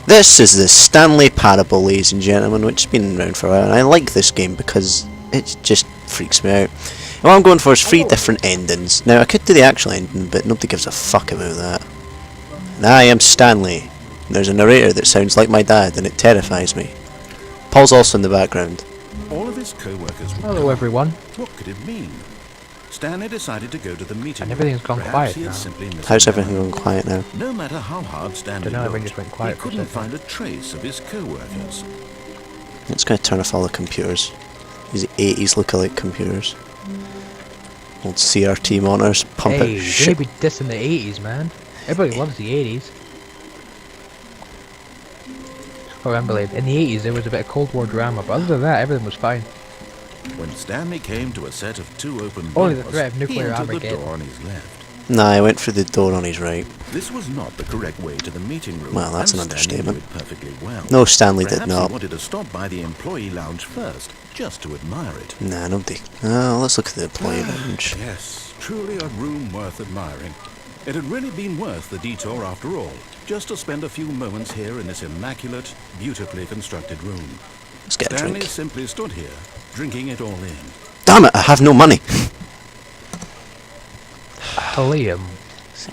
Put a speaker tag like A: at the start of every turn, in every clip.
A: This is the Stanley Parable, ladies and gentlemen, which has been around for a while, and I like this game because it just freaks me out. And what I'm going for is 3 different endings. Now, I could do the actual ending, but nobody gives a fuck about that. And I am Stanley. There's a narrator that sounds like my dad, and it terrifies me. Paul's also in the background.
B: All of his co-workers.
C: Hello, everyone.
B: What could it mean? Stanley decided to go to the meeting.
C: And everything's gone quiet now.
A: How's everything going quiet now?
B: No matter how hard Stanley
C: everything
B: looked,
C: just went quiet
B: he couldn't find a trace of his co-workers.
A: It's going to turn off all the computers. These 80s lookalike computers. Old CRT monitors pump out shit.
C: Hey, be dissing the 80s, man. Everybody loves the 80s. Oh, unbelievable. In the 80s, there was a bit of Cold War drama, but other than that, everything was fine.
B: When Stanley came to a set of 2 open doors,
C: only the threat of nuclear
B: he entered the
C: Armageddon.
B: door on his left.
A: Nah, I went through the door on his right.
B: This was not the correct way to the meeting room.
A: Well, that's
B: and
A: an
B: Stanley knew
A: understatement.
B: it perfectly well.
A: No, Stanley did
B: Perhaps
A: not.
B: he wanted to stop by the employee lounge first, just to admire it.
A: Nah, nobody. Oh, let's look at the employee lounge.
B: Yes, truly a room worth admiring. It had really been worth the detour after all, just to spend a few moments here in this immaculate, beautifully constructed room.
A: Let's get a
B: Stanley
A: drink.
B: simply stood here, drinking it all in.
A: Damn it, I have no money!
C: Liam,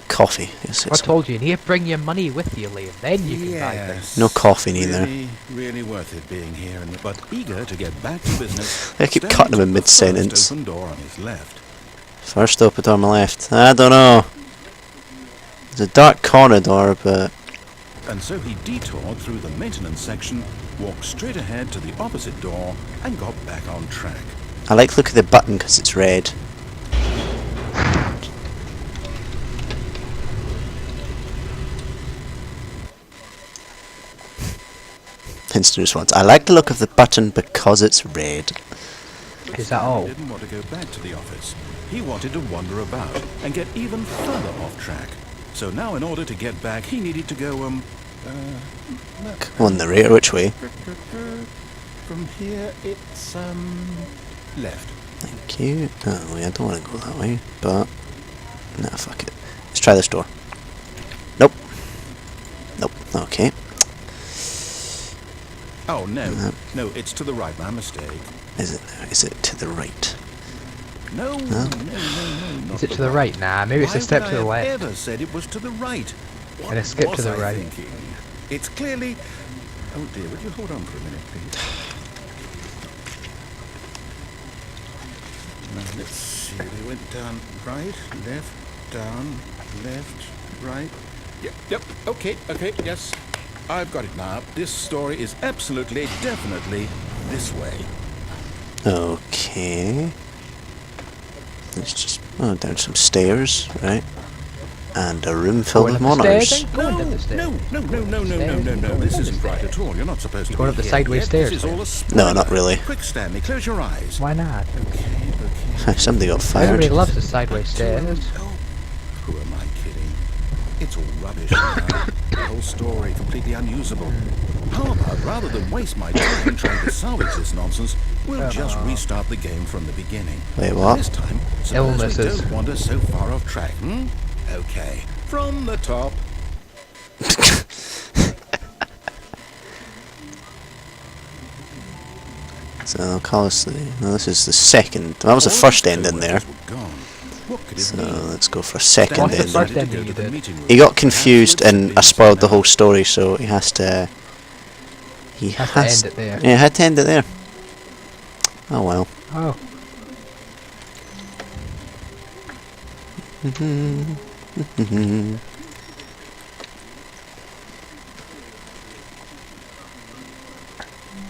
A: Coffee. Yes,
C: I
A: it's
C: told you need to bring your money with you, Liam. Then you can buy things.
A: no coffee neither.
B: Really worth it being here, but eager to get back to business.
A: I keep
B: Stanley
A: cutting him in
B: took the
A: mid-sentence.
B: first open door on his left.
A: First open door on my left. I don't know. There's a dark corridor, but
B: And so he detoured through the maintenance section, walked straight ahead to the opposite door, and got back on track.
A: I like the look at the button because it's red. Instant response. I like the look of the button because it's red.
C: Is that all?
B: He didn't want to go back to the office. He wanted to wander about and get even further off track. So now, in order to get back, he needed to go,
A: Come on, narrator, which way?
B: From here, it's, left.
A: Thank you. Oh, yeah, I don't want to go that way, but... Nah, fuck it. Let's try this door. Nope. Nope. Okay.
B: Oh, no. No, it's to the right. My mistake.
A: Is it now? Is it to the right?
B: No,
A: No?
B: not
C: Is it to the right? Nah, maybe it's a step to the
B: Why would I
C: left.
B: have ever said it was to the right? What
C: And a skip
B: was
C: to the
B: I
C: right.
B: thinking? It's clearly... Oh dear, would you hold on for a minute, please? Now, let's see. We went down right, left, down, left, right. Yep, okay, yes. I've got it now. This story is absolutely, definitely this way.
A: Okay. Let's just... Oh, down some stairs, right? And a room filled with
C: Going up the
A: monitors.
C: stairs, then? Going up the stairs.
B: No. This isn't right at all. You're not supposed to
C: Going
B: be
C: up the
B: here
C: sideways
B: yet.
C: stairs,
B: This is
C: then?
B: all a spoiler.
A: No, not really.
B: Quick, Stanley, close your eyes.
C: Why not?
B: Okay.
A: Somebody got fired.
C: Everybody loves the sideways stairs.
B: Oh, who am I kidding? It's all rubbish now. The whole story completely unusable. How about, rather than waste my time trying to salvage this nonsense, we'll just restart the game from the beginning.
A: Wait, what?
B: And this time, suppose we
C: Illnesses.
B: don't wander so far off track, Okay. From the top.
A: So I'll call this the... No, this is the second. That was the first ending there. So let's go for a second
C: What's the
A: ending.
C: first ending you did?
A: He got confused and I spoiled the whole story, so he has to... He
C: Has to end it there.
A: Yeah, had to end it there. Oh well.
C: Oh.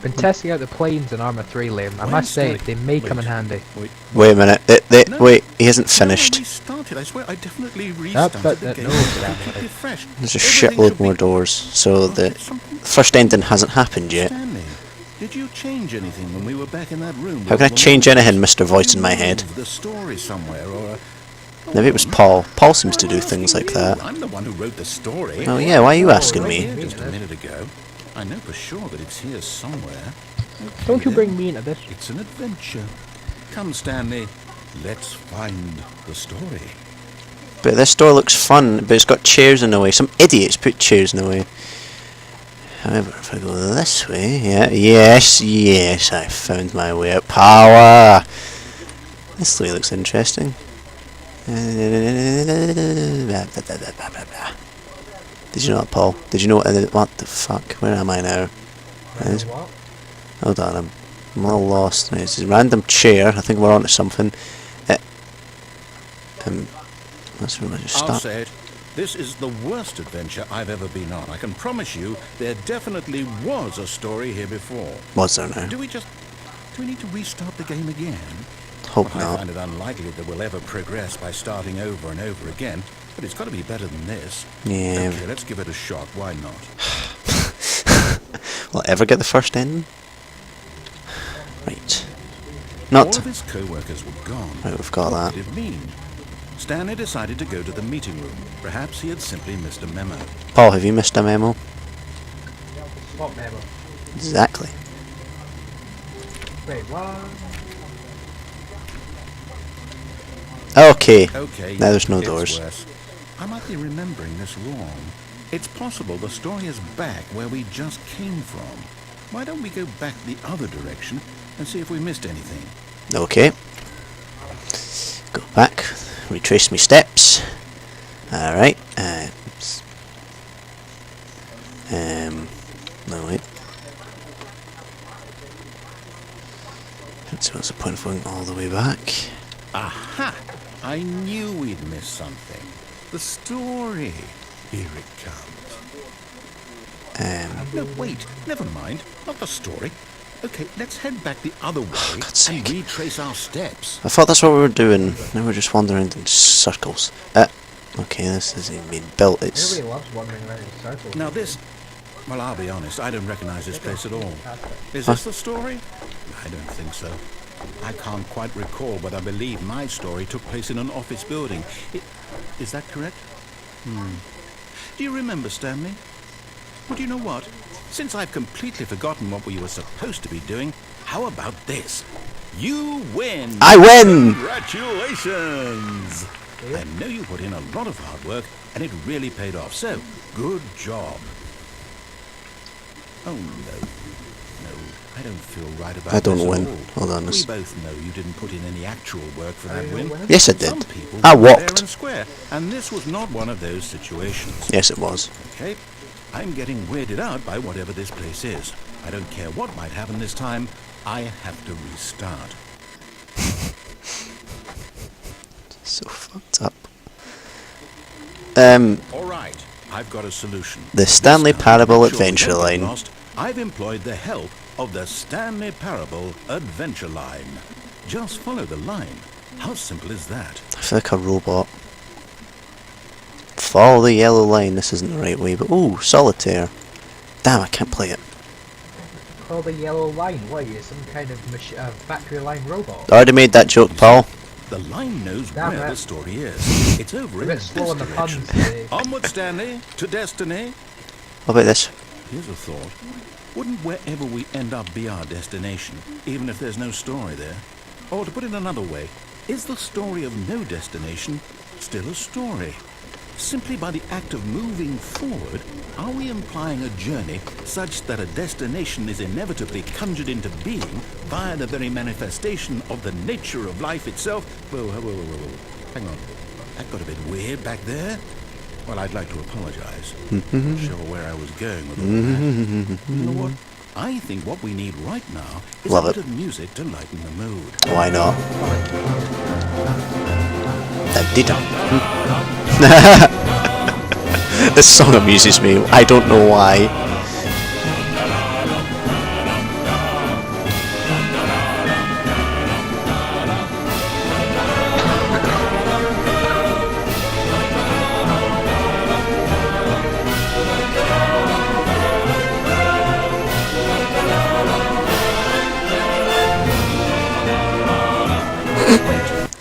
C: Been testing out the planes in Arma 3, Liam. I must say, they may come in handy.
A: Wait a minute. Wait, he hasn't finished.
B: I swear I definitely
C: Nope,
B: restarted the game.
C: no,
B: Completely fresh.
A: There's a
B: Everything
A: shitload
B: should be-
A: more doors, so the
B: Something-
A: first ending hasn't happened yet.
B: Stanley, did you change anything when we were back in that room?
A: How can I change anything, Mr. Voice in my head?
B: The story somewhere, or
A: Maybe it was Paul. Paul seems to do things like that.
B: I'm the one who wrote the story.
A: Oh yeah, why are you asking me?
B: Here just a minute ago. I know for sure that it's here somewhere. Okay,
C: Don't you
B: then.
C: bring me into this.
B: It's an adventure. Come, Stanley. Let's find the story.
A: But this door looks fun, but it's got chairs in the way. Some idiots put chairs in the way. However, if I go this way, yeah, yes, I found my way out. Power! This way looks interesting. Did you know that, Paul? Did you know what the fuck? Where am I now?
C: What?
A: Hold on, I'm all lost. It's a random chair. I think we're onto something. That's where I just
B: I'll
A: start.
B: say it. This is the worst adventure I've ever been on. I can promise you there definitely was a story here before.
A: Was there now?
B: Do we need to restart the game again?
A: Hope
B: I
A: not.
B: find it unlikely that we'll ever progress by starting over and over again, but it's got to be better than this.
A: Yeah.
B: Okay, let's give it a shot. Why not?
A: Will I ever get the first ending? Right.
B: All
A: Not.
B: of his co-workers were gone.
A: Right, we've got
B: What
A: that.
B: did it mean? Stanley decided to go to the meeting room. Perhaps he had simply missed a memo.
A: Paul, have you missed a memo?
C: What memo?
A: Exactly.
C: Wait, what?
A: Okay.
B: Okay,
A: Now there's no
B: it's
A: doors.
B: worse. I might be remembering this wrong. It's possible the story is back where we just came from. Why don't we go back the other direction and see if we missed anything?
A: Okay. Go back. Retrace my steps. Alright. Oops. No, wait. So what's the point of going all the way back?
B: Aha! I knew we'd missed something. The story. Here it comes. No, wait. Never mind. Not the story. Okay, let's head back the other way
A: God's
B: and
A: sake.
B: retrace our steps.
A: I thought that's what we were doing. Now we're just wandering in circles. Okay, this isn't being built. It's.
C: Everybody loves wandering around in circles.
B: Now this... Well, I'll be honest. I don't recognize this place at all. Is this the story? I don't think so. I can't quite recall, but I believe my story took place in an office building. Is that correct? Do you remember, Stanley? Well, do you know what? Since I've completely forgotten what we were supposed to be doing, how about this? You win!
A: I win!
B: Congratulations! I know you put in a lot of hard work, and it really paid off, so good job. Oh, no. I don't feel right about
A: I don't
B: this at
A: win.
B: all.
A: Hold on,
B: We
A: this.
B: both know you didn't put in any actual work for that win.
A: Yes, I did.
B: Some people
A: I
B: were fair
A: walked.
B: and square, and this was not one of those situations.
A: Yes, it was.
B: Okay, I'm getting weirded out by whatever this place is. I don't care what might happen this time. I have to restart.
A: So fucked up.
B: All right, I've got a solution.
A: The Stanley
B: This time,
A: Parable
B: to make sure we
A: Adventure
B: don't get
A: Line.
B: lost, I've employed the help of the Stanley Parable Adventure Line. Just follow the line. How simple is that?
A: I feel like a robot. Follow the yellow line. This isn't the right way, but ooh, solitaire. Damn, I can't play it.
C: Call the yellow line. What are you, some kind of factory line robot?
A: I already made that joke, Paul.
B: The line knows
C: Damn
B: where
C: it.
B: the story is. It's over
C: A
B: in
C: bit
B: this
C: slow on the
B: direction.
C: puns today.
B: Onward, Stanley, to destiny.
A: What about this?
B: Here's a thought. Wouldn't wherever we end up be our destination, even if there's no story there? Or to put it another way, is the story of no destination still a story? Simply by the act of moving forward, are we implying a journey such that a destination is inevitably conjured into being via the very manifestation of the nature of life itself? Whoa. Hang on. That got a bit weird back there. Well, I'd like to apologize. Not sure where I was going with all that. You know what? I think what we need right now is
A: Love
B: a
A: it.
B: bit of music to lighten the mood.
A: Why not? This song amuses me. I don't know why.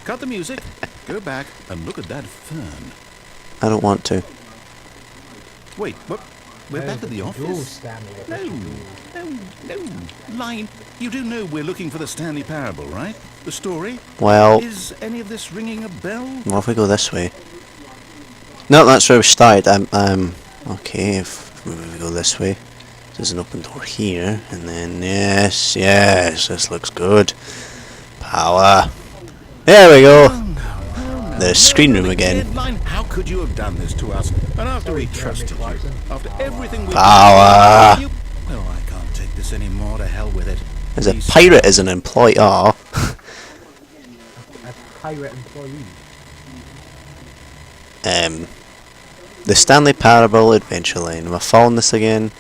B: Cut the music, go back and look at that fern.
A: I don't want to.
B: Wait, what? We're back at the
C: Go,
B: office?
C: Stanley.
B: No. Line, you do know we're looking for the Stanley Parable, right? The story?
A: Well,
B: Is any of this ringing a bell?
A: what if we go this way? No, that's where we started. Okay, if we go this way. There's an open door here, and then yes, this looks good. Power. There we go. The screen room again.
B: How could you have done this to us? And after we trusted you, after everything we
A: Power.
B: did, oh, I can't take this anymore. To hell with it.
A: There's a pirate as an employee. Oh.
C: A pirate employee.
A: The Stanley Parable Adventure Line. Am I following this again?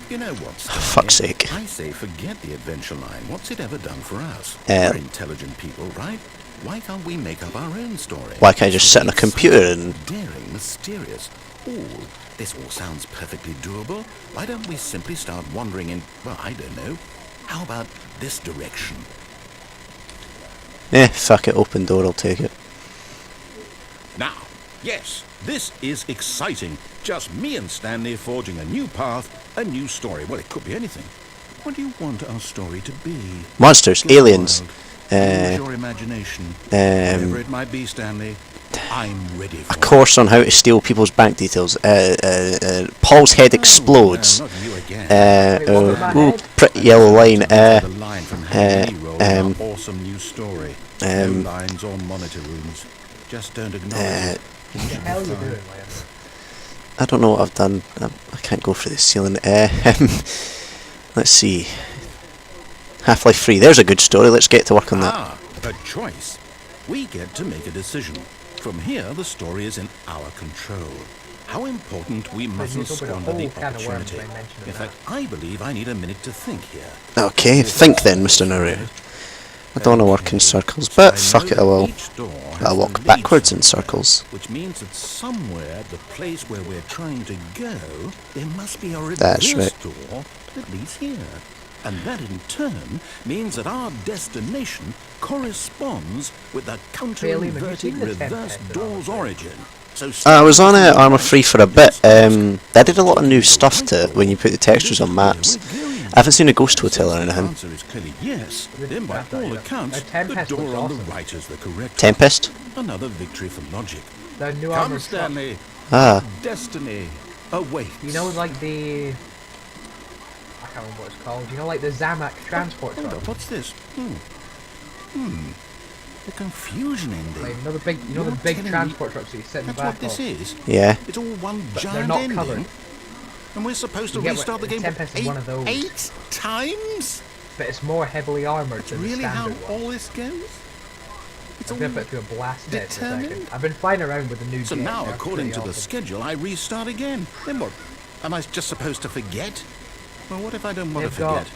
B: You know what?
A: For fuck's sake.
B: I say forget the adventure line. What's it ever done for us?
A: Uh,
B: We're intelligent people, right? Why can't we make up our own story?
A: Why can't I just sit on a computer and...
B: Daring, mysterious. Ooh, this all sounds perfectly doable. Why don't we simply start wandering in, well, I don't know. How about this direction?
A: Fuck it, open door, I'll take it.
B: Now, yes, this is exciting. Just me and Stanley forging a new path, a new story. Well, it could be anything. What do you want our story to be?
A: Monsters, aliens.
B: Use your imagination. Whatever it might be, Stanley. I'm ready for
A: A course on how to steal people's bank details. Paul's head explodes.
B: No, not you again.
A: Ooh, pretty yellow line.
B: The line from Happy Roll, our awesome new story. No
A: um,
B: lines or monitor rooms. Just don't acknowledge it.
C: What the hell are you doing, Liam?
A: I don't know what I've done. I can't go for the ceiling. Let's see. Half-Life 3. There's a good story. Let's get to work on that.
B: Ah, a choice. We get to make a decision. From here, the story is in our control. How important we mustn't
C: you've opened a
B: squander the
C: whole can of worms
B: opportunity.
C: by mentioning
B: In
C: that.
B: fact, I believe I need a minute to think here.
A: Okay, think then, Mr. Narrator. I don't want to work in circles, but fuck it, I will. I'll walk backwards in circles.
B: Which means that somewhere, the place where we're trying to go, there must be a
A: That's
B: reverse
A: right.
B: door that leads here. And that in turn means that our destination corresponds with the
C: Bailey, have you
B: counter-inverted
C: seen the
B: reverse
C: template?
B: door's origin. So
A: I was on Armour 3 for a bit. They did a lot of new stuff to it when you put the textures on maps. I haven't seen a ghost hotel or
B: The
A: anything.
B: answer is clearly yes. Then by all accounts, the
C: Tempest
B: door
C: looks
B: on the
C: awesome.
B: right is the correct
A: Tempest?
B: one. Another victory for logic.
C: The new
B: Come,
C: armored truck.
B: Stanley.
A: Ah,
B: Destiny awaits.
C: You know, like the... I can't remember what it's called. You know, like the Zamak transport
B: Hold
C: truck?
B: up, what's this? The confusion ending.
C: Like, you know the big,
B: You're
C: the big
B: telling me
C: transport trucks that you sit in the
B: That's
C: back
B: what this
C: of.
B: is?
A: yeah.
B: It's all one
C: But they're
B: giant
C: not
B: ending?
C: covered.
B: And we're supposed to
C: You get
B: restart the
C: what-
B: game
C: Tempest is one of those.
B: 8 times?
C: But it's more heavily armoured than
B: Really
C: the
B: how
C: standard one.
B: all this goes? It's
C: I'm
B: all...
C: gonna put it through a blast test in a
B: determined?
C: second. I've been flying around with the new
B: So
C: jet,
B: now,
C: they're
B: according to
C: pretty
B: the
C: awesome.
B: schedule, I restart again. Then what? Am I just supposed to forget? Well, what if I don't want to
C: They've got
B: forget?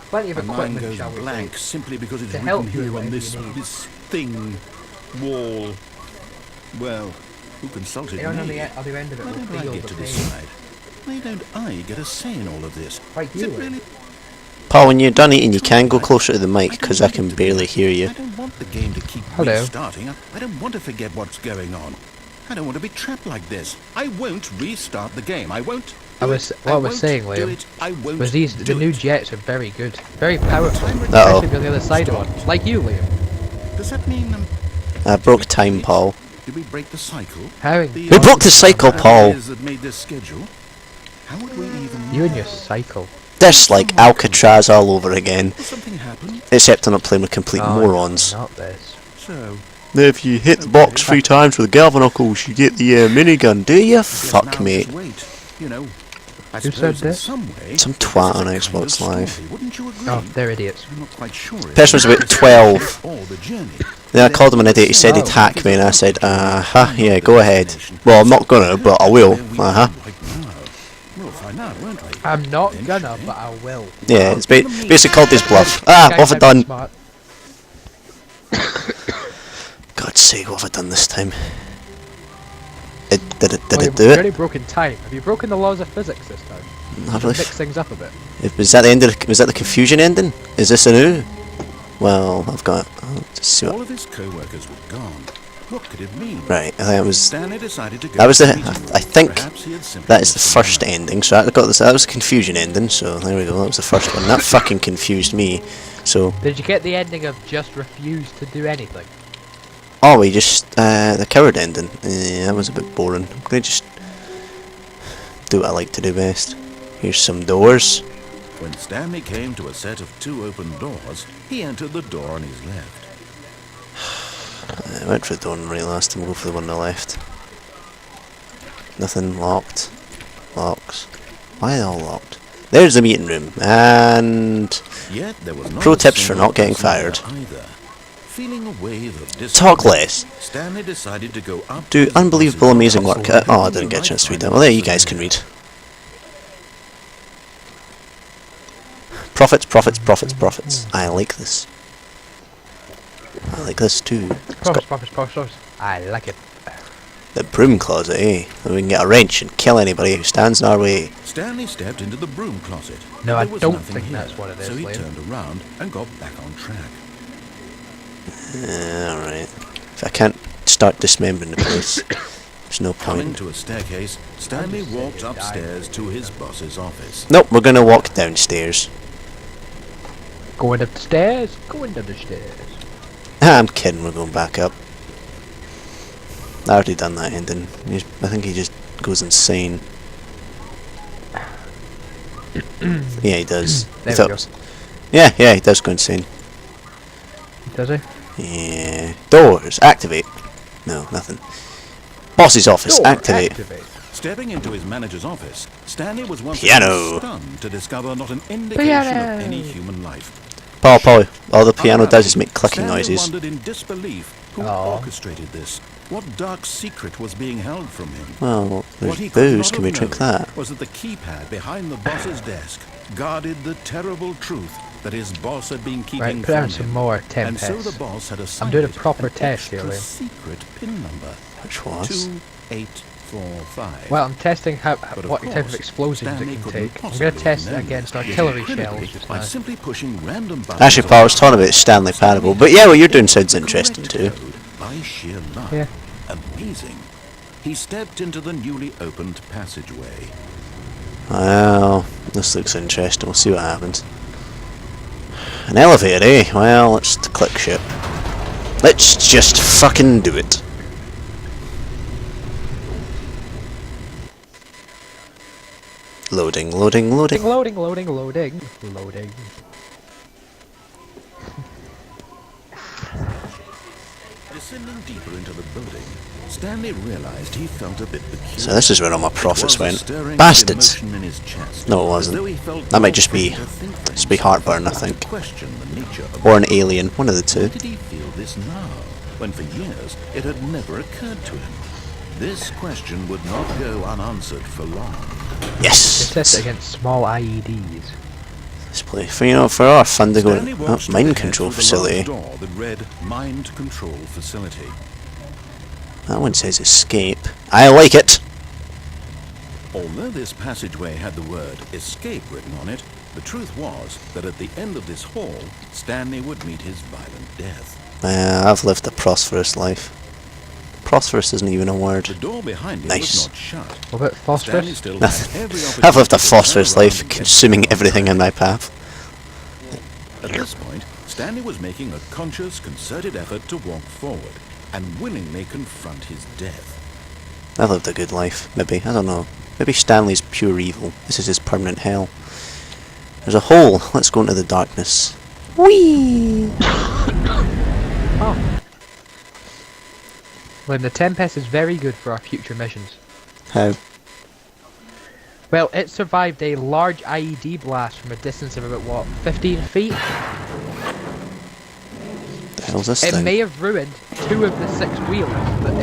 C: plenty of
B: My mind
C: equipment,
B: goes
C: shall we
B: blank
C: say.
B: simply because it's
C: To
B: written
C: help you
B: here
C: with
B: on
C: whatever
B: this
C: you need.
B: this thing wall. Well, who consulted
C: You know, on
B: me?
C: the other end of it
B: Why
C: will
B: don't I
C: feel
B: get
C: the
B: to
C: pain.
B: decide? Why don't I get a say in all of this?
C: Like
B: Is
C: you
B: it
C: would.
B: really?
A: Paul, when you're done eating, you can go closer to the mic, because I can barely hear you.
B: I don't want the game to keep
C: Hello.
B: restarting. I don't want to forget what's going on. I don't want to be trapped like this. I won't restart the game. I won't.
C: I was saying,
B: do
C: Liam,
B: it. I won't
C: was the
B: do
C: new
B: it.
C: jets are very good, very powerful,
A: Uh-oh.
C: especially on the other side of one. Like you, Liam.
B: Does that mean
A: I broke time, Paul.
B: did we break the cycle?
C: Having
B: The,
A: We broke the cycle, Paul.
B: ideas that made this schedule. How would we even?
C: you and your cycle.
A: This like Alcatraz all over again.
B: Will something happen?
A: Except I'm not playing with complete
C: Oh,
A: morons.
C: Not this.
B: So
A: If you hit the box 3 times with the galvanicles, you get the minigun. Do you? Fuck,
B: now
A: mate.
B: just wait. You know, I
C: Who
B: suppose
C: said
B: in
C: this?
B: some way,
A: Some
B: this is
A: twat
B: a
A: on
B: kind of
A: Xbox Live.
B: story, wouldn't you agree?
C: Oh, they're idiots.
B: I'm not quite sure. if
A: Person was
B: it's
A: about 12.
B: or the journey.
A: Then I called him an idiot. He said he'd hack me, and I said, yeah, go ahead. Well, I'm not gonna, but I will.
B: Where we are right now. We'll find out, won't we?
C: I'm not gonna,
B: Eventually.
C: but I will.
A: Yeah, it's basically called this bluff. Ah, what have I done?
C: Smart.
A: God's sake, what have I done this time? Did it
C: Well,
A: do
C: you've
A: it?
C: already broken time. Have you broken the laws of physics this time?
A: Have I?
C: Mix things up a bit.
A: Was that the end of was that the confusion ending? Is this a new? Well, I've got. I'll just see
B: All
A: what,
B: of his co-workers were gone. What could it mean?
A: right, I think it was.
B: Stanley decided to go.
A: That was the.
B: to meeting.
A: I think
B: Perhaps he had simply
A: that is the
B: missed
A: first
B: line.
A: ending. So I got this. That was a confusion ending. So there we go. That was the first one. That fucking confused me. So
C: Did you get the ending of just refuse to do anything?
A: oh, we just the coward ending. Yeah, that was a bit boring. I'm gonna just do what I like to do best. Here's some doors.
B: When Stanley came to a set of 2 open doors, he entered the door on his left.
A: I went for the door on the right last time, we'll go for the one on the left. Nothing locked. Locks. Why are they all locked? There's the meeting room, and
B: Yet there was not
A: pro
B: a
A: tips for
B: single
A: not getting
B: person there
A: fired.
B: either. Feeling a wave of
A: Talk
B: disappointment,
A: less.
B: Stanley decided to go up
A: Do
B: to the
A: unbelievable,
B: boss's
A: amazing
B: office.
A: work. Oh, I didn't get a chance to read that. Well, there, you guys can read. Profits, profits, profits, profits. I like this. I like this too.
C: Profits. I like it.
A: The broom closet, eh? And we can get a wrench and kill anybody who stands in our way.
B: Stanley stepped into the broom closet.
C: No,
B: but
C: I
B: there was
C: don't
B: nothing
C: think
B: here,
C: that's what it is,
B: So he
C: Liam.
B: turned around and got back on track.
A: Alright. If I can't start dismembering the place, there's no
B: Coming
A: point.
B: to a staircase, Stanley walked upstairs to his boss's office.
A: Nope, we're gonna walk downstairs.
C: Going up the stairs. Going down the stairs.
A: I'm kidding, we're going back up. I already done that ending. I think he just goes insane. Yeah, he does.
C: There
A: He
C: we go.
A: thought- Yeah, he does go insane.
C: Does he?
A: Yeah. Doors, activate. No, nothing. Boss's office,
C: Door,
A: activate.
B: Stepping into his manager's office, Stanley was once
A: Piano.
B: again stunned to discover not an indication
C: Piano.
B: of any human life.
A: Paul, all the piano does is make clicking
B: Stanley
A: noises.
B: wondered in disbelief who
C: Aw.
B: orchestrated this. What dark secret was being held from him?
A: Well,
B: What
A: there's
B: he could
A: booze,
B: not
A: can we
B: have
A: drink
B: known
A: that?
B: was that the keypad behind the boss's desk guarded the terrible truth that his boss had been keeping
C: Right, put
B: from
C: down some
B: him.
C: more
B: And so the
C: tempests.
B: boss had
C: I'm doing a
B: assigned
C: proper
B: an
C: test here,
B: extra
C: Liam.
B: secret pin number.
A: Which was?
B: 2845.
C: Well, I'm testing
B: But of
C: what type of
B: course,
C: explosions
B: Stanley
C: it can
B: couldn't
C: take. I'm
B: possibly
C: going to test it
B: remember,
C: against
B: yet
C: artillery
B: incredibly,
C: shells just
B: by
C: now.
B: simply pushing random buttons
A: Actually, Paul, I was talking about Stanley Parable, but yeah, what you're doing sounds interesting too.
B: By sheer luck.
C: Yeah.
B: Amazing. He stepped into the newly opened passageway.
A: Well, this looks interesting. We'll see what happens. An elevator, eh? Well, let's click ship. Let's just fucking do it. Loading.
C: Loading.
B: Descending deeper into the building, Stanley realized he felt a bit peculiar.
A: So this is where all my profits
B: There was a
A: went.
B: stirring
A: Bastards!
B: emotion in his chest,
A: No, it
B: as
A: wasn't.
B: though he felt
A: That might just be,
B: free to think for
A: just be
B: himself
A: heartburn, I
B: and
A: think.
B: question the nature of
A: Or an alien, one of the two.
B: Why did he feel this now, when for years it had never occurred to him? This question would not go unanswered for long.
A: Yes!
C: Test it against small IEDs.
A: This place. For our fun to go
B: Stanley
A: in
B: walked straight
A: mine
B: ahead
A: control
B: through the large
A: facility.
B: door that read Mind Control Facility.
A: That one says escape. I like it!
B: Although this passageway had the word escape written on it, the truth was that at the end of this hall, Stanley would meet his violent death.
A: I've lived a prosperous life. Prosperous isn't even a word.
B: The door behind him
A: Nice.
B: was not shut.
C: What about
B: Stanley
C: phosphorus?
B: still had every
A: I've lived a
B: opportunity to
A: phosphorus
B: turn around
A: life,
B: and get
A: consuming
B: back on
A: everything
B: track.
A: in my path.
B: At this point, Stanley was making a conscious, concerted effort to walk forward and willingly confront his death.
A: I've lived a good life, maybe. I don't know. Maybe Stanley's pure evil. This is his permanent hell. There's a hole. Let's go into the darkness. Whee!
C: Oh. Well, the Tempest is very good for our future missions.
A: How?
C: Well, it survived a large IED blast from a distance of about, what, 15 feet?
A: The hell's this
C: It
A: thing?
C: may have ruined 2 of the 6 wheels, but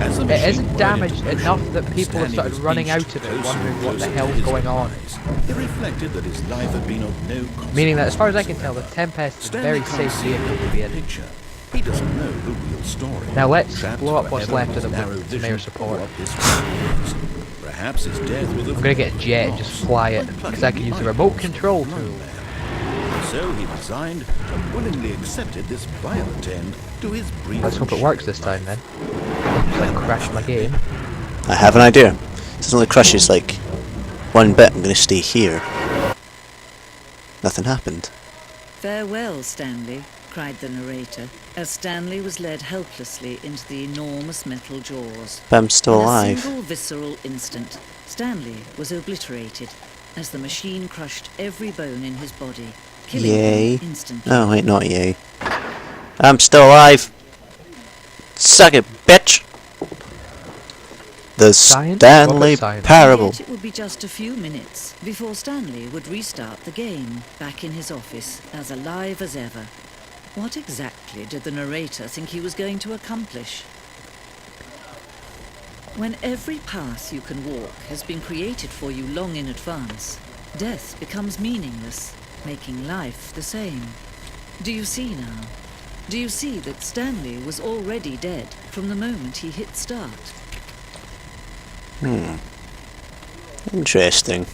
B: As the
C: it
B: machine
C: isn't
B: whirled
C: damaged
B: into motion,
C: enough that people have
B: Stanley
C: started
B: was
C: running out
B: inched
C: of it,
B: closer
C: wondering
B: and
C: what the
B: closer to
C: hell's
B: his
C: going on.
B: demise. He reflected that his life had been of no consequence.
C: Meaning that, as far as I can tell, the Tempest is a
B: Stanley
C: very
B: can't
C: safe
B: see
C: vehicle to
B: the
C: be in.
B: picture. He doesn't know the real story.
C: Now let's
B: Trapped
C: blow up what's
B: forever
C: left of
B: in
C: the
B: his narrow
C: weapons
B: vision
C: mayor
B: of
C: support.
B: what this world is. Perhaps his death was
C: I'm gonna get a jet and just fly it, because I can use the remote control tool.
B: So he resigned and willingly accepted this violent end to his brief.
C: Let's hope it works this time then. Like crash my game.
A: I have an idea. This only crushes like one bit. I'm gonna stay here. Nothing happened.
D: "Farewell, Stanley," cried the narrator, as Stanley was led helplessly into the enormous metal jaws.
A: But I'm still
D: In
A: alive.
D: a single visceral instant, Stanley was obliterated, as the machine crushed every bone in his body, killing
A: Yay.
D: him instantly.
A: Oh, wait, not yay. I'm still alive! Suck it, bitch! The
C: Science?
A: Stanley
C: What about science?
A: Parable.
D: Yet it would be just a few minutes before Stanley would restart the game, back in his office, as alive as ever. What exactly did the narrator think he was going to accomplish? When every path you can walk has been created for you long in advance, death becomes meaningless, making life the same. Do you see now? Do you see that Stanley was already dead from the moment he hit start?
A: Interesting.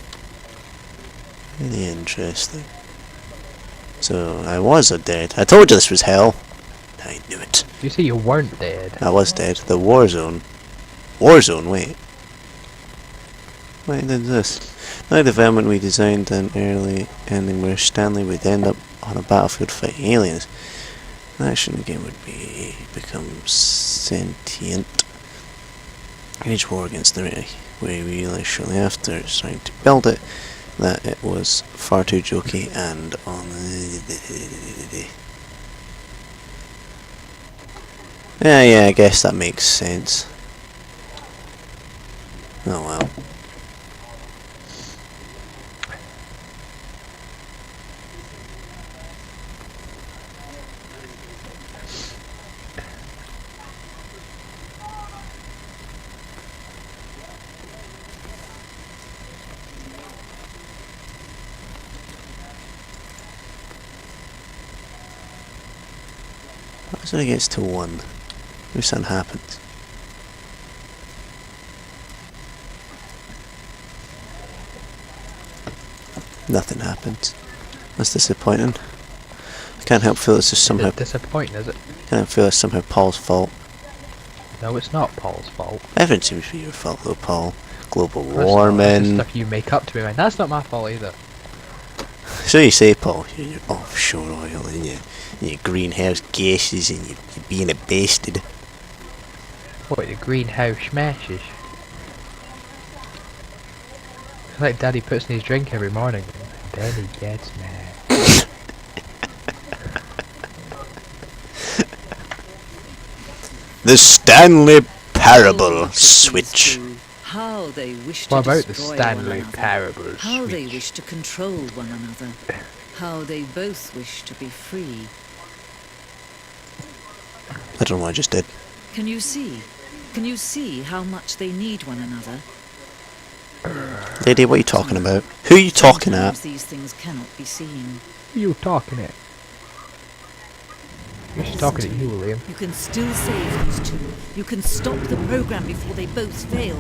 A: Really interesting. So, I was dead. I told you this was hell. I knew it.
C: You see, you weren't dead.
A: I was dead. The war zone. War zone, wait. Why did this? Like the development we designed an early ending where Stanley would end up on a battlefield fighting aliens. The action of the game would become sentient. Wage war against the ray. We realised shortly after trying to build it that it was far too jokey and on yeah, I guess that makes sense. Oh well. What if it gets to 1? If something happens. Nothing happens. That's disappointing. I can't help feel this is somehow.
C: Disappointing, is it?
A: Can't help feel it's somehow Paul's fault.
C: No, it's not Paul's fault.
A: Everything seems to be your fault though, Paul. Global
C: That's not
A: warming.
C: stuff you make up to me, man. That's not my fault either.
A: So you say, Paul, your offshore oil and your greenhouse gases and you being basted.
C: What, the greenhouse smashes? It's like Daddy puts in his drink every morning. Then he gets mad.
A: The Stanley Parable switch.
D: How they wish
C: What
D: to
C: about the
D: destroy
C: Stanley
D: one another.
C: Parable
D: How they
C: switch?
D: wish to control one another. How they both wish to be free.
A: I don't know what I just did.
D: Can you see? Can you see how much they need one another?
A: Lady, what are you talking about? Who are you talking at?
D: Sometimes these things cannot be seen.
C: Who you talking at? He's talking at you, William.
D: You can still save these two. You can stop the program before they both fail.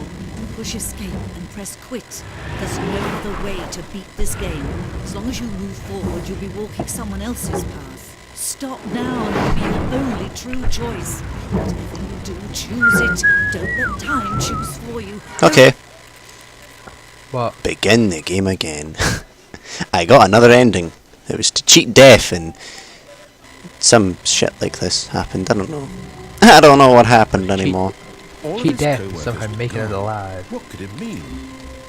D: Push escape and press quit. There's no other way to beat this game. As long as you move forward, you'll be walking someone else's path. Stop now and it'll be your only true choice. Whatever you do, choose it. Don't let time choose for you.
A: Okay.
C: What?
A: Begin the game again. I got another ending. It was to cheat death and some shit like this happened. I don't know. I don't know what happened anymore.
B: All of
C: Cheat
B: his
C: death
B: co-workers
C: and somehow
B: were
C: making it
B: gone.
C: alive.
B: What could it mean?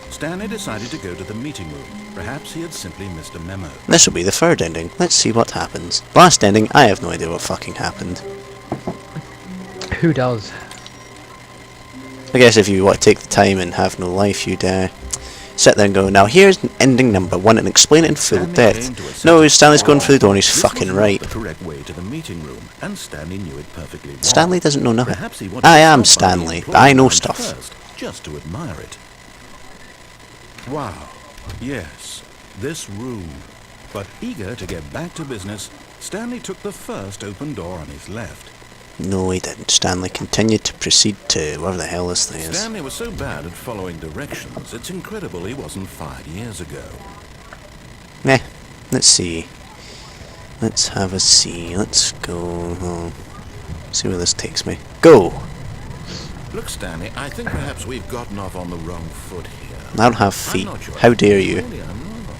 B: Stanley decided to go to the meeting room. Perhaps he had simply missed a memo.
A: This will be the third ending. Let's see what happens. Last ending, I have no idea what fucking happened.
C: Who does?
A: I guess if you want to take the time and have no life, you'd sit there and go, now here's ending number 1 and explain it in full
B: Stanley came
A: depth.
B: to a
A: No,
B: sense of
A: Stanley's going
B: awe.
A: through the door and he's
B: This
A: fucking
B: was not
A: right.
B: the correct way to the meeting room, and Stanley knew it perfectly well.
A: Stanley doesn't know nothing.
B: Perhaps he wanted
A: I
B: to
A: am
B: stop by the
A: Stanley, but
B: employee
A: I know
B: lounge
A: stuff.
B: first, just to admire it. Wow, yes, this room. But eager to get back to business, Stanley took the first open door on his left.
A: No, he didn't. Stanley continued to proceed to whatever the hell this thing is.
B: Stanley was so bad at following directions, it's incredible he wasn't fired years ago.
A: Meh. Let's see. Let's have a see. Let's go. See where this takes me. Go!
B: Look, Stanley, I think perhaps we've gotten off on the wrong foot here.
A: I don't have
B: I'm
A: feet.
B: not sure.
A: How dare you?
B: Really, I'm not.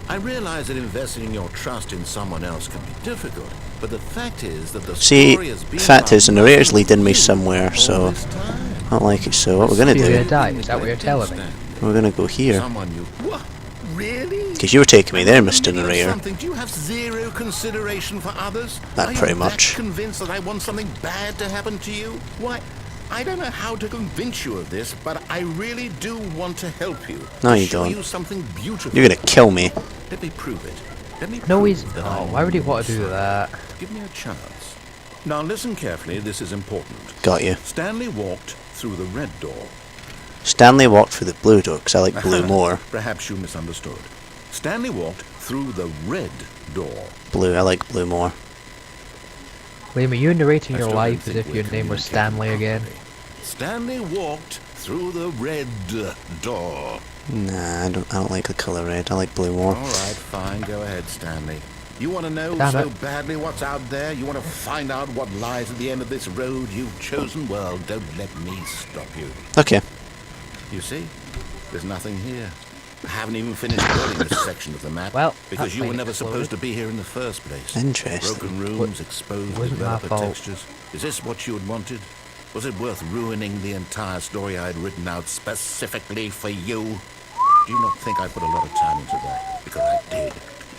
B: I realize that investing your trust in someone else can be difficult, but the fact is that the
A: See,
B: story has been
A: fact is, the
B: about
A: narrator's leading me
B: you
A: somewhere,
B: all
A: so
B: this time.
A: I don't like it. So what we're gonna
C: You're
A: do?
C: gonna die, is that what you're telling me?
A: We're gonna go here.
B: Someone you... What? Really?
A: Because you were taking me there, Mr.
B: You know
A: Narrator.
B: something? Do you have zero consideration for others?
A: That
B: Are
A: pretty
B: you
A: much.
B: that convinced that I want something bad to happen to you? Why, I don't know how to convince you of this, but I really do want to help you.
A: No,
B: to
A: you
B: show
A: don't.
B: you something beautiful.
A: You're gonna kill me.
B: Let me prove it. Let me
C: No,
B: prove
C: he's
B: that
C: not.
B: I'm
C: Why would he
B: on
C: want to
B: your
C: do
B: side.
C: that?
B: Give me a chance. Now listen carefully, this is important.
A: Got you.
B: Stanley walked through the red door.
A: Stanley walked through the blue door, because I like blue more.
B: Perhaps you misunderstood. Stanley walked through the red door.
A: Blue, I like blue more.
C: Liam, are you narrating
B: I
C: your
B: still
C: life
B: don't
C: as
B: think
C: if
B: we're
C: your name was
B: communicating
C: Stanley again?
B: properly. Stanley walked through the red door.
A: Nah, I don't like the colour red. I like blue more.
B: All right, fine. Go ahead, Stanley. You want to know
C: Damn
B: so
C: it.
B: badly what's out there? You want to find out what lies at the end of this road you've chosen? Well, don't let me stop you.
A: Okay.
B: You see? There's nothing here. I haven't even finished building this section of the map.
C: Well,
B: because
C: that
B: you were
C: plane
B: never
C: exploded.
B: supposed to be here in the first place.
A: Interesting.
B: Broken rooms, exposed
C: wasn't my
B: developer
C: fault.
B: textures. Is this what you had wanted? Was it worth ruining the entire story I had written out specifically for you? Do you not think I put a lot of time into that? Because I did.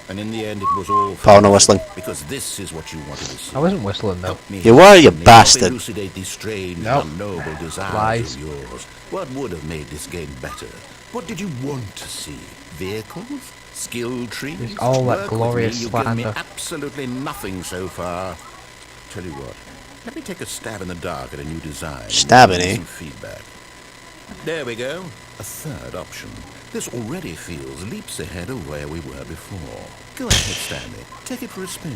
B: And in the end, it was all for
A: Power no
B: you,
A: whistling.
B: Because this is what you wanted to see.
C: I wasn't whistling though.
B: Help me
A: You were, you
B: help me
A: bastard.
B: elucidate these strange,
C: Nope.
B: unknowable desires
C: Lies.
B: of yours. What would have made this game better? What did you want to see? Vehicles? Skill trees?
C: It's all that
B: Work with
C: glorious
B: me. You've given me
C: slander.
B: absolutely nothing so far. Tell you what, let me take a stab in the dark at a new design.
A: Stabbing,
B: and give
A: eh?
B: you some feedback. There we go. A third option. This already feels leaps ahead of where we were before. Go ahead, Stanley. Take it for a spin.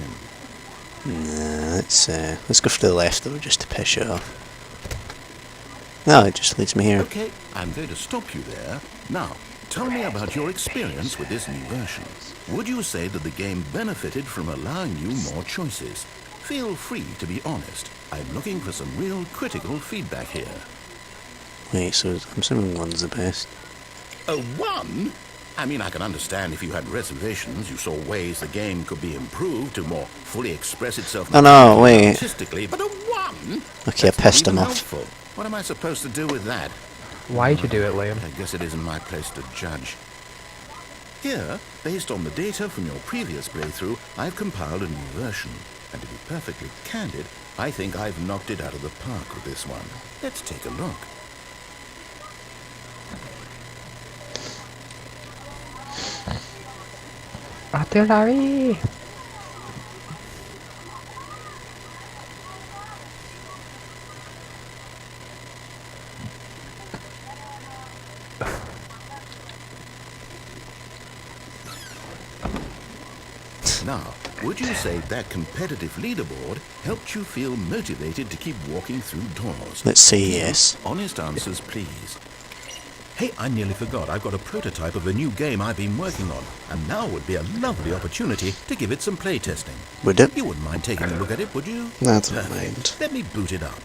A: Nah, let's go for the left though, just to piss you off. No, it just leads me here.
B: Okay, I'm going to stop you there. Now, tell me about your experience with this new version. Would you say that the game benefited from allowing you more choices? Feel free to be honest. I'm looking for some real critical feedback here.
A: Wait, so I'm assuming one's the best.
B: A 1? I mean, I can understand if you had reservations, you saw ways the game could be improved to more fully express itself
A: Oh, no, wait.
B: artistically, but a 1?
A: Okay, I pissed him off.
B: Helpful. What am I supposed to do with that?
C: Why'd you do it, Liam?
B: I guess it isn't my place to judge. Here, based on the data from your previous playthrough, I've compiled a new version. And to be perfectly candid, I think I've knocked it out of the park with this one. Let's take a look.
C: Artillery!
B: Now, would you say that competitive leaderboard helped you feel motivated to keep walking through doors?
A: Let's say yes.
B: Honest answers, please. Hey, I nearly forgot. I've got a prototype of a new game I've been working on, and now would be a lovely opportunity to give it some playtesting.
A: Would it?
B: You wouldn't mind taking a look at it, would you?
A: No, I don't
B: Perfect.
A: mind.
B: Let me boot it up.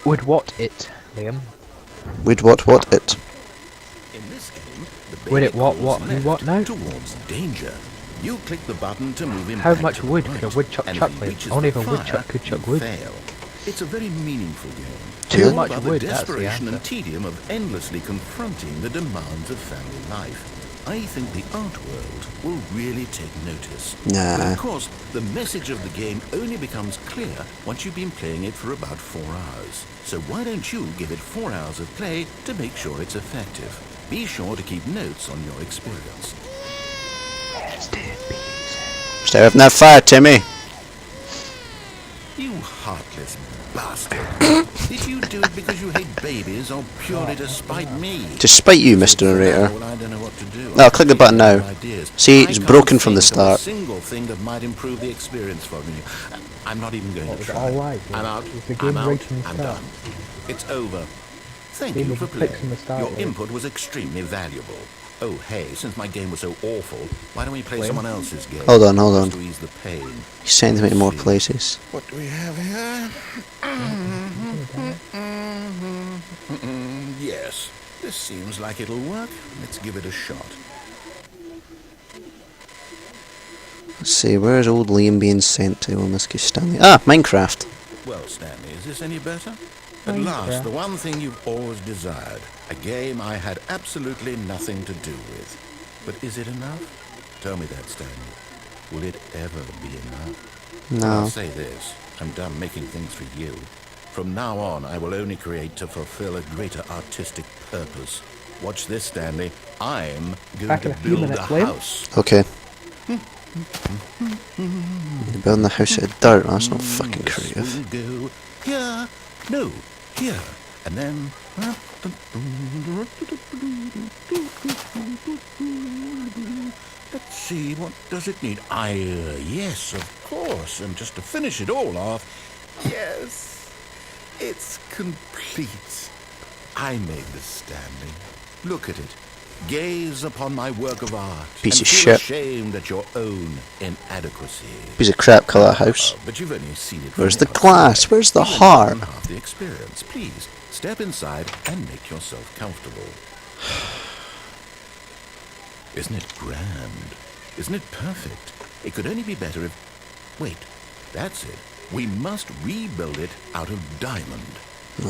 C: Would what it, Liam?
A: We'd what it?
B: In this game, the
C: Would it
B: baby
C: what
B: crawls
C: you what now?
B: towards danger. You click the button to move him
C: How
B: back
C: much
B: to the
C: wood
B: right,
C: could a woodchuck
B: and
C: chuck,
B: if he
C: Liam?
B: reaches
C: Only
B: the
C: if a
B: fire,
C: woodchuck could chuck
B: you
C: wood.
B: fail. It's a very meaningful game.
C: Too
B: All
C: much
B: about
C: wood,
B: the
C: that's the
B: desperation and
C: answer.
B: tedium of endlessly confronting the demands of family life. I think the art world will really take notice.
A: Nah.
B: But of course, the message of the game only becomes clear once you've been playing it for about 4 hours. So why don't you give it 4 hours of play to make sure it's effective? Be sure to keep notes on your experience.
A: Stay away from that fire, Timmy.
B: You heartless bastard. Did you do it because you hate babies or purely to spite me?
A: To spite you, Mr. Narrator.
B: Well, I don't know what to do.
A: No, click the button now.
B: Ideas.
A: See,
B: I
A: it's
B: can't
A: broken from the
B: think of a
A: start.
B: single thing that might improve the experience for me. I'm not even going to
C: was it
B: try.
C: all right?
B: I'm out.
C: Was the game
B: I'm out.
C: right from the
B: I'm
C: start?
B: done. It's over. Thank
C: Game
B: you
C: was
B: for
C: fixed
B: playing.
C: from the start,
B: Your
C: right?
B: input was extremely valuable. Oh, hey, since my game was so awful, why don't we play
C: Liam?
B: someone else's game?
A: Hold on, hold on.
B: Just to ease the pain.
A: He's sending me to more places.
B: What do we have here? Yes, this seems like it'll work. Let's give it a shot.
A: Let's see, where's old Liam being sent to on this Stanley? Ah, Minecraft.
B: Well, Stanley, is this any better? At last, the one thing you've always desired. A game I had absolutely nothing to do with. But is it enough? Tell me that, Stanley. Will it ever be enough?
A: No.
B: I'll say this. I'm done making things for you. From now on, I will only create to fulfill a greater artistic purpose. Watch this, Stanley. I'm going
C: Back
B: to
C: in a few
B: build a
C: minutes, Liam.
B: house.
A: Okay. You're building a house out of dirt. That's not fucking
B: This
A: creative.
B: will go here. No, here. And then... Let's see, what does it need? Yes, of course. And just to finish it all off... Yes, it's complete. I made this, Stanley. Look at it. Gaze upon my work of art.
A: Piece
B: and
A: of
B: feel
A: shit.
B: ashamed at your own inadequacy.
A: Piece of crap colour house.
B: But you've only seen it.
A: Where's
B: from
A: the glass?
B: outside.
A: Where's the
B: You've only
A: heart?
B: done half the experience. Please step inside and make yourself comfortable. Isn't it grand? Isn't it perfect? It could only be better if... Wait, that's it. We must rebuild it out of diamond.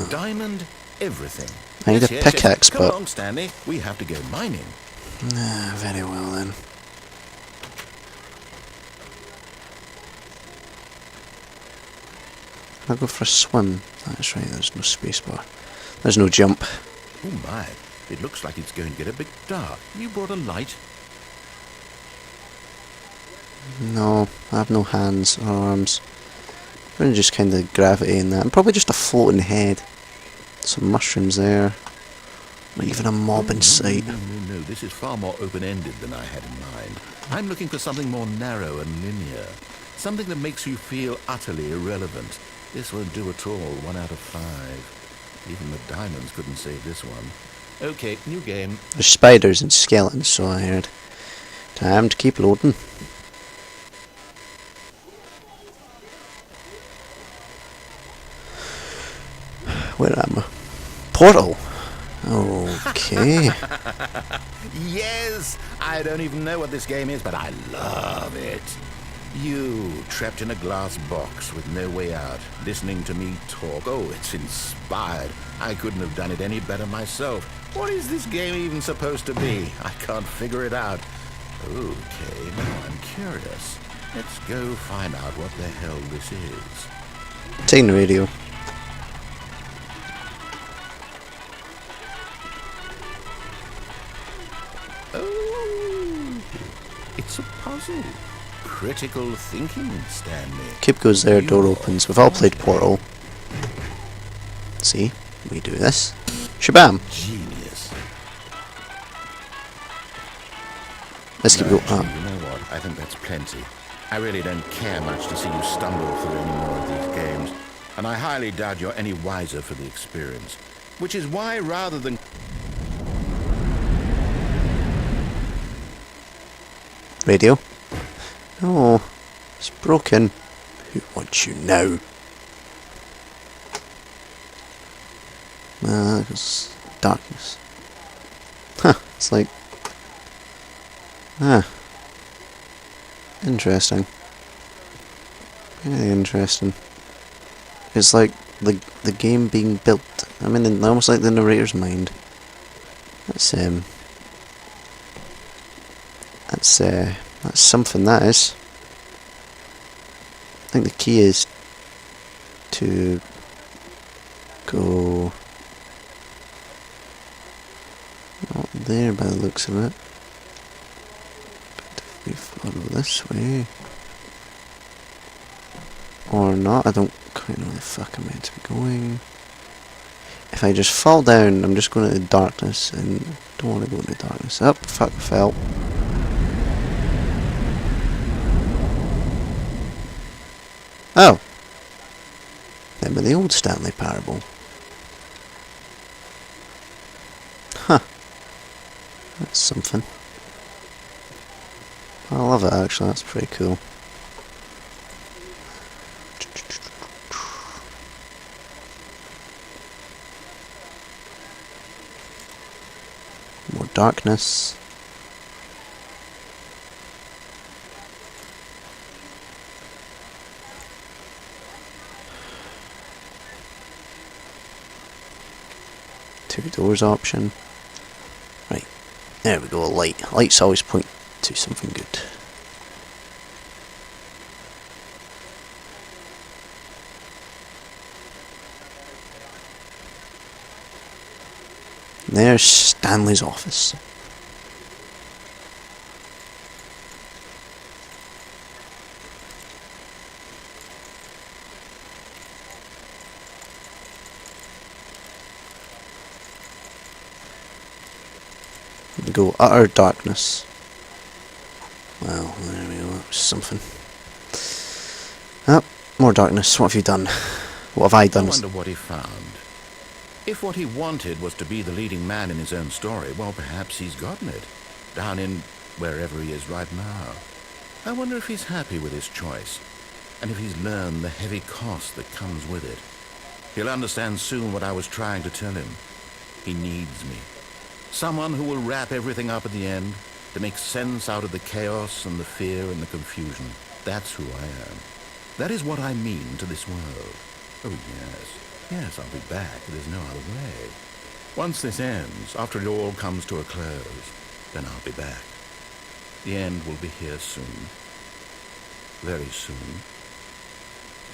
B: Diamond everything.
A: I need a pickaxe,
B: Come
A: but...
B: along, Stanley. We have to go mining.
A: Very well then. I'll go for a swim. That's right, there's no spacebar. There's no jump.
B: Oh my, it looks like it's going to get a bit dark. You brought a light?
A: No, I have no hands or arms. Really just kind of gravity in that. And probably just a floating head. Some mushrooms there. Not even a mob in sight.
B: No, this is far more open-ended than I had in mind. I'm looking for something more narrow and linear. Something that makes you feel utterly irrelevant. This won't do at all, 1 out of 5. Even the diamonds couldn't save this one. Okay, new game.
A: There's spiders and skeletons, so I heard. Time to keep loading. Where am I? Portal! Okay.
B: Yes! I don't even know what this game is, but I love it. You, trapped in a glass box with no way out, listening to me talk. Oh, it's inspired. I couldn't have done it any better myself. What is this game even supposed to be? I can't figure it out. Okay, now I'm curious. Let's go find out what the hell this is.
A: Taking the radio.
B: Oh, it's a puzzle. Critical thinking, Stanley.
A: Cube goes there, door opens. We've all played Portal. See? We do this. Shabam!
B: Genius.
A: Let's keep going.
B: Actually, you know what? I think that's plenty. I really don't care much to see you stumble through any more of these games, and I highly doubt you're any wiser for the experience. Which is why, rather than...
A: Radio. Oh, it's broken. Who wants you now? It's darkness. Huh, it's like... Interesting. Really interesting. It's like the game being built. I mean, almost like the narrator's mind. That's something, that is. I think the key is to go not there by the looks of it. But if we follow this way or not, I don't quite know where the fuck I'm meant to be going. If I just fall down, I'm just going into darkness, and I don't want to go into darkness. Up, fuck, I fell. Oh! Remember the old Stanley Parable? Huh. That's something. I love it, actually, that's pretty cool. More darkness. Two doors option. Right. There we go, a light. Lights always point to something good. There's Stanley's office. Go utter darkness. Well, there we go, that was something. Oh, more darkness. What have you done? What have I
B: I
A: done?
B: wonder what he found. If what he wanted was to be the leading man in his own story, well, perhaps he's gotten it. Down in wherever he is right now. I wonder if he's happy with his choice, and if he's learned the heavy cost that comes with it. He'll understand soon what I was trying to tell him. He needs me. Someone who will wrap everything up at the end, to make sense out of the chaos and the fear and the confusion. That's who I am. That is what I mean to this world. Oh, yes. Yes, I'll be back. There's no other way. Once this ends, after it all comes to a close, then I'll be back. The end will be here soon. Very soon.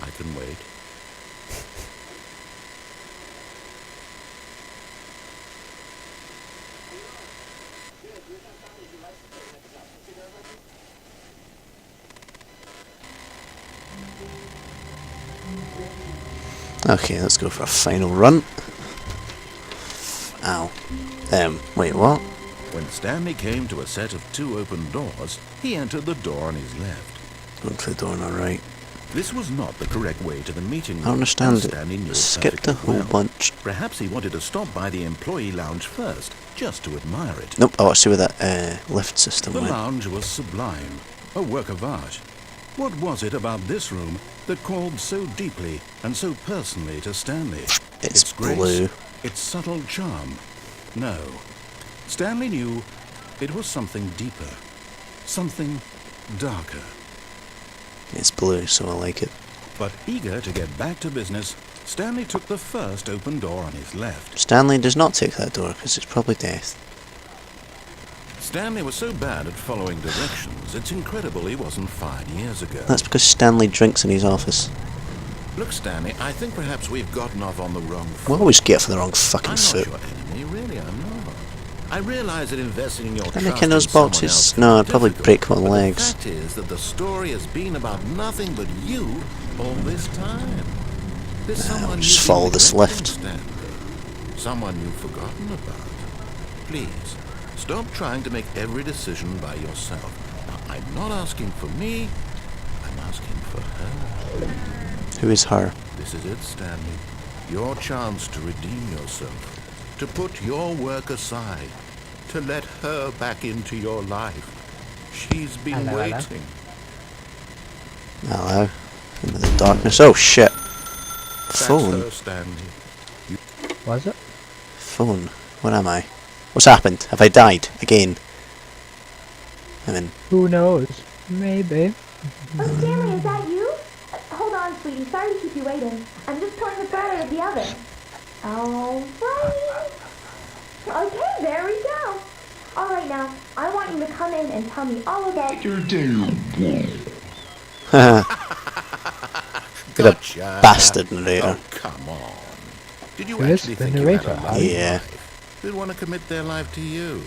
B: I can wait.
A: Okay, let's go for a final run. Ow. Wait, what?
B: When Stanley came to a set of 2 open doors, he entered the door on his left.
A: Going for the door on our right.
B: This was not the correct way to the meeting room.
A: I don't understand
B: and
A: it.
B: Stanley knew
A: Skipped a
B: perfectly
A: whole
B: well.
A: bunch.
B: Perhaps he wanted to stop by the employee lounge first, just to admire it.
A: Nope, I want to see where that lift system
B: The
A: went.
B: lounge was sublime, a work of art. What was it about this room that called so deeply and so personally to Stanley?
A: It's
B: its grace,
A: blue.
B: its subtle charm. No. Stanley knew it was something deeper, something darker.
A: It's blue, so I like it.
B: But eager to get back to business, Stanley took the first open door on his left.
A: Stanley does not take that door because it's probably death.
B: Stanley was so bad at following directions, it's incredible he wasn't fired years ago.
A: That's because Stanley drinks in his office.
B: Look, Stanley, I think perhaps we've gotten off on the wrong
A: We
B: foot.
A: always get for the wrong fucking
B: I'm
A: foot.
B: not your enemy, really, I'm not. I realize that investing in your
A: Can I
B: trust
A: make in those
B: in someone
A: boxes?
B: else
A: No,
B: is
A: I'd probably
B: difficult,
A: break my
B: but
A: legs.
B: The fact is that the story has been about nothing but you all this time. There's someone
A: just
B: you've
A: follow
B: been
A: this
B: neglecting,
A: lift.
B: Stanley. Someone you've forgotten about. Please, stop trying to make every decision by yourself. Now, I'm not asking for me, I'm asking for her.
A: Who is her?
B: This is it, Stanley. Your chance to redeem yourself. To put your work aside. To let her back into your life. She's been
C: Hello, hello.
B: waiting.
A: Hello. Into the darkness. Oh shit.
B: That's
A: Phone.
B: her, Stanley.
C: Was it?
A: Phone. Where am I? What's happened? Have I died? Again? I'm in.
C: Who knows? Maybe.
E: Oh, Stanley, is that you? Hold on, sweetie. Sorry to keep you waiting. I'm just pulling the bread out of the oven. Alright. Okay, there we go. Alright now, I want you to come in and tell me all about your day.
A: Good a bastard narrator.
B: Oh, come on. Did you
C: Who is
B: actually
C: the
B: think you had a
C: narrator?
B: life?
A: Yeah.
B: Who'd want to commit their life to you?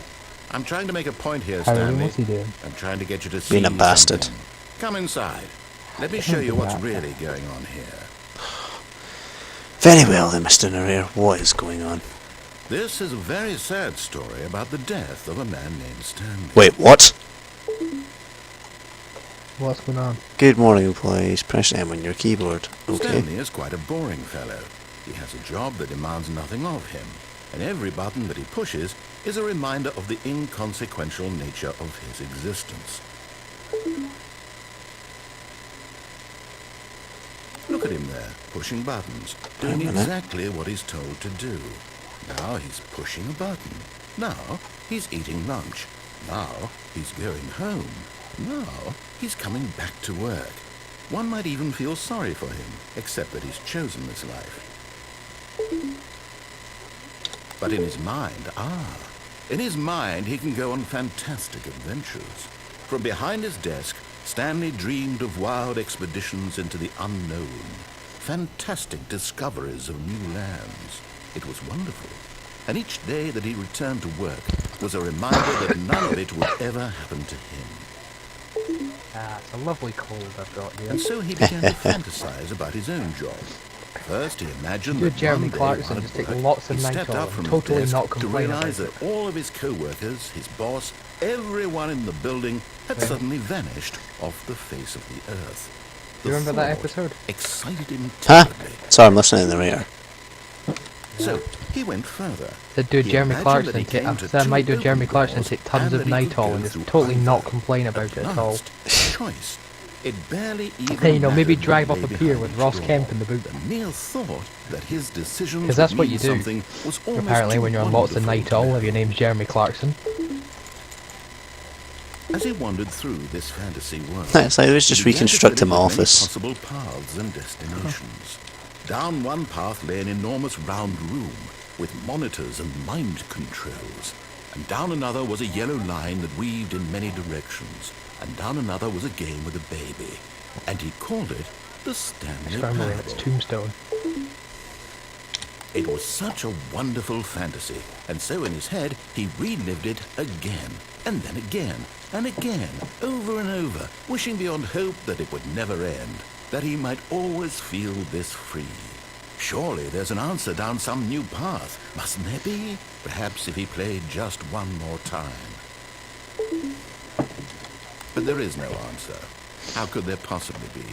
B: I'm trying to make a point here,
C: How
B: Stanley.
C: what's he doing?
B: I'm trying to get you to see
A: Being a bastard.
B: something. Come inside. Let me show you what's really going on here.
A: Very well then, Mr. Narrator. What is going on?
B: This is a very sad story about the death of a man named Stanley.
A: Wait, what?
C: What's going on?
A: Good morning, employees. Press M on your keyboard. Okay.
B: Stanley is quite a boring fellow. He has a job that demands nothing of him, and every button that he pushes is a reminder of the inconsequential nature of his existence. Look at him there, pushing buttons, doing
A: minute.
B: exactly what he's told to do. Now he's pushing a button. Now he's eating lunch. Now he's going home. Now he's coming back to work. One might even feel sorry for him, except that he's chosen this life. But in his mind, In his mind, he can go on fantastic adventures. From behind his desk, Stanley dreamed of wild expeditions into the unknown, fantastic discoveries of new lands. It was wonderful. And each day that he returned to work was a reminder that none of it would ever happen to him.
C: Ah, it's a lovely cold I've got here.
B: And so he began to fantasize about his own job. First, he imagined
C: Do
B: that
C: Jeremy
B: one day
C: Clarkson
B: while
C: just
B: at
C: take
B: work,
C: lots of
B: he stepped
C: Nitol
B: up from
C: and
B: his
C: totally
B: desk
C: not
B: to
C: complain
B: realize
C: about
B: that all of his co-workers, his boss, everyone in the building had suddenly vanished off the face of the earth.
C: Do you remember that
B: thought
C: episode?
B: excited him
A: Huh?
B: terribly.
A: Sorry, I'm listening to the narrator.
B: So he went further.
C: They'd do
B: He
C: Jeremy
B: imagined
C: Clarkson
B: that he
C: take.
B: came to
C: They
B: two
C: might do
B: open
C: Jeremy Clarkson
B: doors
C: take tons
B: and
C: of
B: that he could
C: Nitol
B: go
C: and just
B: through
C: totally not
B: either.
C: complain about
B: At
C: it at all.
B: last, choice. It barely even
C: Hey, you know, maybe
B: mattered
C: drive
B: what
C: off a
B: lay
C: pier
B: behind
C: with
B: each
C: Ross
B: door.
C: Kemp in the boot.
B: The mere thought that his decisions
C: 'Cause that's
B: would
C: what
B: mean
C: you do.
B: something was almost
C: Apparently,
B: too
C: when you're on lots of
B: wonderful to
C: Nitol, if your name's Jeremy Clarkson.
B: As he wandered through this fantasy world,
A: It's like, let's just
B: he began to
A: reconstruct
B: study
A: my
B: the many
A: office.
B: possible paths and destinations. Down one path lay an enormous round room with monitors and mind controls, and down another was a yellow line that weaved in many directions, and down another was a game with a baby, and he called it the Stanley
C: Scrambling its
B: Parable.
C: tombstone.
B: It was such a wonderful fantasy, and so in his head he relived it again, and then again, and again, over and over, wishing beyond hope that it would never end, that he might always feel this free. Surely there's an answer down some new path, mustn't there be? Perhaps if he played just one more time. But there is no answer. How could there possibly be?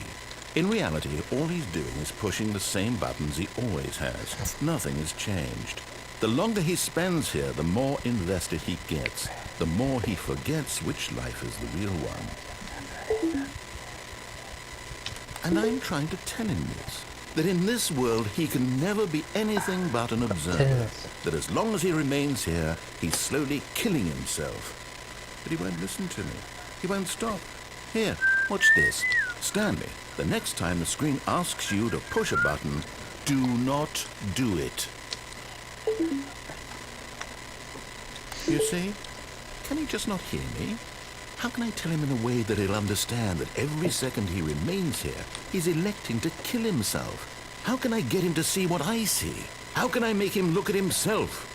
B: In reality, all he's doing is pushing the same buttons he always has. Nothing has changed. The longer he spends here, the more invested he gets, the more he forgets which life is the real one. And I'm trying to tell him this, that in this world he can never be anything but an observer, that as long as he remains here, he's slowly killing himself. But he won't listen to me. He won't stop. Here, watch this. Stanley, the next time the screen asks you to push a button, do not do it. You see? Can he just not hear me? How can I tell him in a way that he'll understand that every second he remains here, he's electing to kill himself? How can I get him to see what I see? How can I make him look at himself?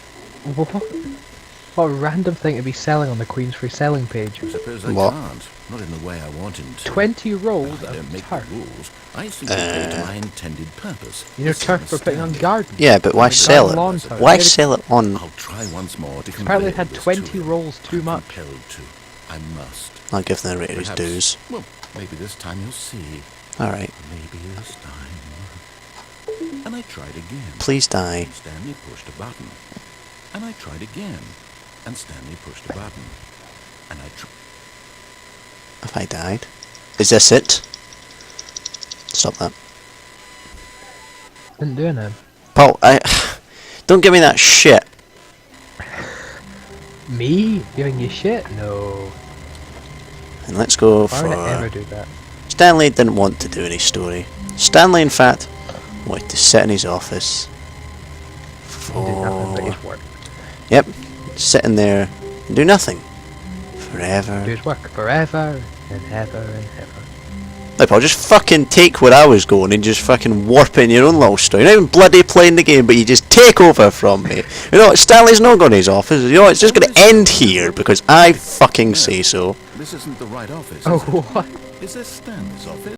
C: What a random thing to be selling on the Queen's Free Selling page.
B: I suppose I
A: What?
B: can't. Not in the way I want him to.
C: 20 rolls
B: I don't
C: of
B: make
C: turf.
B: the rules. I simply play to my intended purpose.
C: You know, turf for putting on gardens.
A: Yeah, but why sell
C: lawn
A: it?
C: turf.
A: Why sell it on?
B: I'll try once more to
C: Apparently
B: convey
C: it had
B: this
C: 20
B: to him.
C: rolls too
B: I'm
C: much.
B: compelled to. I must.
A: I'll give the narrator his
B: Perhaps-
A: dues.
B: Well, maybe this time you'll see.
A: Alright,
B: Maybe this time. And I tried again.
A: please die.
B: And Stanley pushed a button. And I tried again. And Stanley pushed a button. And I tried.
A: Have I died? Is this it? Stop that.
C: Didn't do it.
A: Paul, don't give me that shit.
C: Me? Giving you shit? No.
A: And let's go
C: Why would I ever
A: for...
C: do that?
A: Stanley didn't want to do any story. Stanley, in fact, wanted to sit in his office
C: He did nothing but
A: for...
C: his work.
A: Yep, sitting there and do nothing. Forever.
C: Do his work forever and ever and ever.
A: Like, Paul, just fucking take where I was going and just fucking warp it in your own little story. You're not even bloody playing the game, but you just take over from me. You know what, Stanley's not going to his office. You know what, it's just going to end here because I fucking say so.
B: This isn't the right office.
C: Oh,
B: is it?
C: what?
B: Is this Stanley's office?